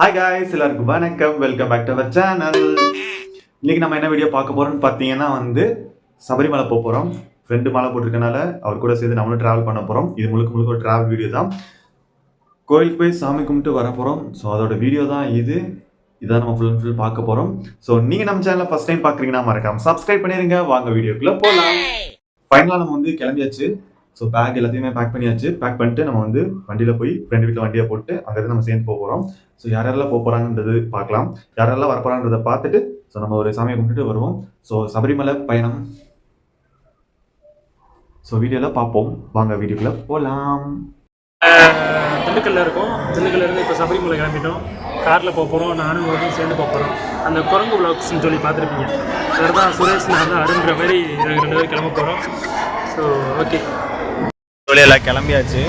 Hi guys, எல்லாருக்கும் வணக்கம். Welcome back to our channel. இன்னைக்கு நம்ம என்ன வீடியோ பார்க்க போறோம்னு பார்த்தீங்கன்னா சபரிமலை போக போகிறோம். ஃப்ரெண்டு மாலை போட்டிருக்கனால அவர் கூட சேர்ந்து நம்மளும் ட்ராவல் பண்ண போகிறோம். இது முழுக்க ஒரு ட்ராவல் வீடியோ தான். கோயிலுக்கு போய் சாமி கும்பிட்டு வர போகிறோம். ஸோ அதோட வீடியோ தான் இதான் நம்ம ஃபுல் அண்ட் ஃபுல் பார்க்க போகிறோம். ஸோ நீங்கள் நம்ம சேனலை ஃபஸ்ட் டைம் பார்க்குறீங்கன்னா மறக்காம சப்ஸ்கிரைப் பண்ணிடுங்க. வாங்க வீடியோக்குள்ளே போகலாம். ஃபைனலாக நம்ம கிளம்பியாச்சு. ஸோ பேக் எல்லாத்தையுமே பேக் பண்ணியாச்சு. பேக் பண்ணிட்டு நம்ம வண்டியில் போய் ஃப்ரெண்டு வீட்டில் வண்டியை போட்டு அங்கேருந்து நம்ம சேர்ந்து போக போகிறோம். ஸோ யாரெல்லாம் போக போகிறாங்கன்றது பார்க்கலாம். யாரெல்லாம் வர போகிறான்றதை பார்த்துட்டு ஸோ நம்ம ஒரு சாமியை கும்பிட்டுட்டு வருவோம். ஸோ சபரிமலை பயணம் ஸோ வீடியோவில் பார்ப்போம். வாங்க வீடியோக்குள்ளே போகலாம். திண்டுக்கல்ல இருக்கோம். திண்டுக்கல்லேருந்து இப்போ சபரிமலை கிளம்பிட்டோம். காரில் போக போகிறோம். நானும் ஒரு சேர்ந்து போக போகிறோம். அந்த குரங்கு விளாக்ஸ்ன்னு சொல்லி பார்த்துருப்பீங்க. சார் தான் சுரேஷ், நான் தான் அடுன்ற மாதிரி நாங்கள் 2 பேரும் கிளம்ப போகிறோம். ஸோ ஓகே, எல்லாம் கிளம்பியாச்சு.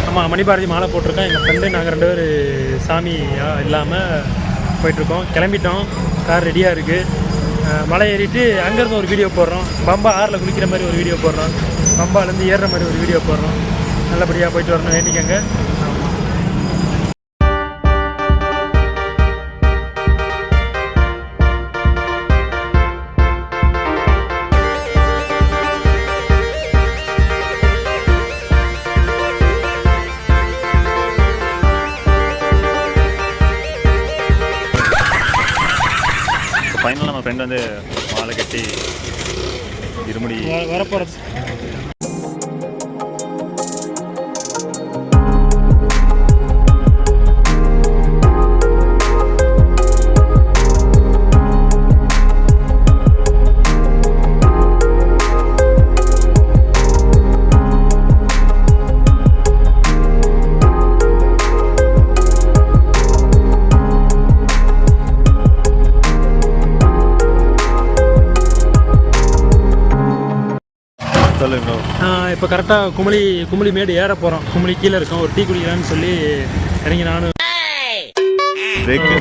ஆமாம், மணிபாரதி மாலை போட்டிருக்கோம். எங்கள் ஃப்ரெண்டு நாங்கள் 2 பேர் சாமி இல்லாமல் போயிட்டுருக்கோம். கிளம்பிட்டோம். கார் ரெடியாக இருக்குது. மலை ஏறிட்டு அங்கேருந்து ஒரு வீடியோ போடுறோம். பம்பா ஆறில் குளிக்கிற மாதிரி ஒரு வீடியோ போடுறோம். பம்பாலேருந்து ஏறுற மாதிரி ஒரு வீடியோ போடுறோம். நல்லபடியாக போயிட்டு வரணும், வேண்டிக்கங்க. ஃபைனலாக நம்ம ஃப்ரெண்ட் மாலை கட்டி இருமுடி வரப்போகிறது. இப்போ கரெக்டாக குமிழி மேடு ஏற போகிறோம். குமிழி கீழே இருக்கோம். ஒரு டீ குடிக்கலான்னு சொல்லி இறங்கி நானும்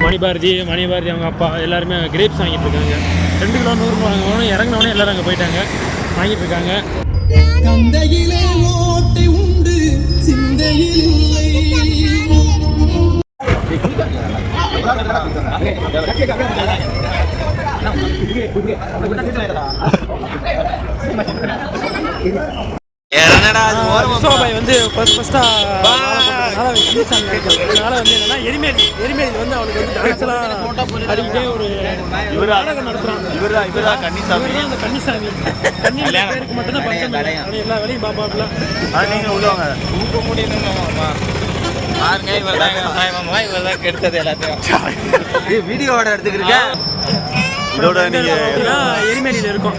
மணிபாரதி அவங்க அப்பா எல்லாருமே கிரேப்ஸ் வாங்கிட்டு இருக்காங்க. 2 கிலோ 100 வாங்கணும். இறங்கினோடனே எல்லாரும் அங்கே போயிட்டாங்க, வாங்கிட்டு இருக்காங்க. கந்தையிலே ஓட்டை உண்டு சிந்தையில் இல்லை. விஸ்வாபாய் ஃபர்ஸ்ட்டாக என்னன்னா எரிமேலி அவனுக்கு டான்ஸ்லாம் அடிக்கிட்டே ஒரு நாடகம் நடத்துகிறான். கன்னிசாமி பேருக்கு மட்டும்தான் பட்டம். எல்லா வேலையும் பாப்பாப்ல. நீங்கள் உள்ளவங்க பாருங்க, இவர்தான் கெடுத்தது எல்லாத்தையும் வீடியோவோட எடுத்துக்கிறேன். இதோட எரிமேலியில் இருக்கோம்.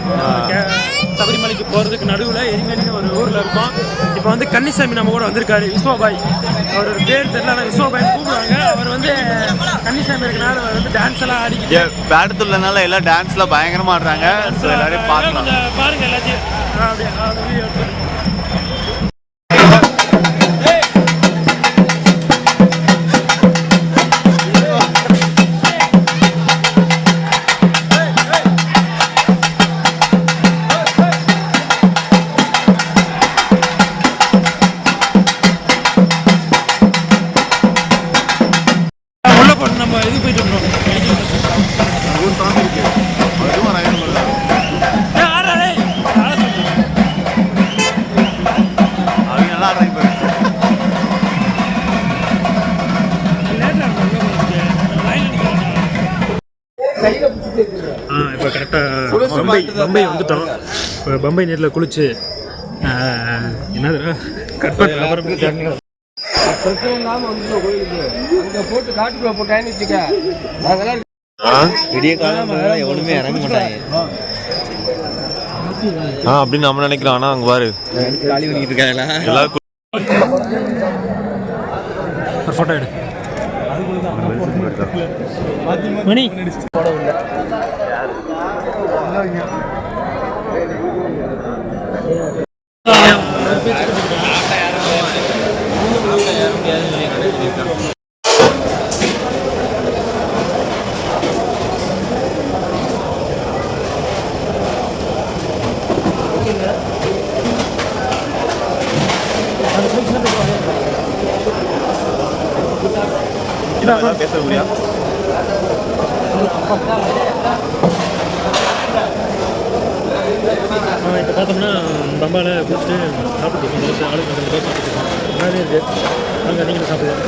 சபரிமலைக்கு போகிறதுக்கு நடுவில் எரிமேலின்னு ஒரு ஊரில் இருக்கோம். இப்போ கன்னிசாமி நம்ம கூட வந்திருக்காரு. விஸ்வாபாய், அவர் பேர் தெரியல, விஸ்வாபாய் கூப்பிடுவாங்க. அவர் கன்னிசாமி இருக்கனால அவர் டான்ஸ் எல்லாம் ஆடிக்கிட்டு பேடத்துள்ளனால எல்லாம் டான்ஸ்லாம் பயங்கரமாக ஆடுறாங்க. ஸோ எல்லாரையும் பார்க்கலாம். பாருங்க எல்லாத்தையும் அப்படியே வீடியோ எடுத்து. நம்ம இது போயிட்டு இருக்கோம். ஒரு சாமி இருக்கு, அதுவும் அவங்க நல்லா ஆடுறாங்க. இப்போ கரெக்டாக பம்பை வந்துட்டோம். இப்போ பம்பை நீரில் குளிச்சு என்னது கட் பண்ண போட்டு காட்டுக்குள்ள போட்டான்னு வச்சுக்க, விடிய காலம் எவனுமே இறங்க மாட்டாங்க அப்படின்னு நம்ம நினைக்கிறோம். ஆனால் அங்கே பாரு காலி பண்ணிக்கிட்டு இருக்காங்களா எல்லாருக்கும் ஃபோட்டோ எடு மணி. இதான் பேச முடியா? இப்போ பார்த்தோம்னா பம்பாவில் குடிச்சிட்டு சாப்பிட்டுருக்கோம். தோசை ஆளுக்கு 2 தோசை சாப்பிட்டுருக்கோம். நல்லாவே இருக்குது. நாங்கள் நீங்களும் சாப்பிடுவோம்.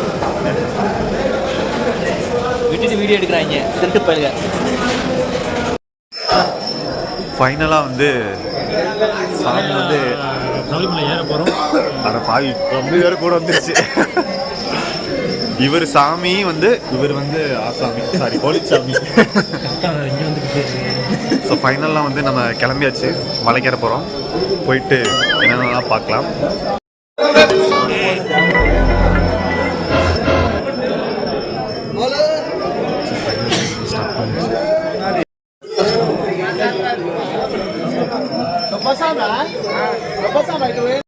விட்டுட்டு வீடியோ எடுக்கிறாங்க திருட்டு போயிருங்க. ஃபைனலாக வந்து சாமி வந்து சபரிமலை ஏற போகிறோம். அட பாவி ரொம்ப பேர் கூட வந்துருச்சு. இவர் சாமி வந்து இவர் வந்து ஆசாமி, சாரி போலிச்சாமி. இங்கே வந்துட்டு ஸோ ஃபைனலாக வந்து நம்ம கிளம்பியாச்சு, மலைக்கேற போகிறோம். போயிட்டு என்னென்னலாம் பார்க்கலாம்.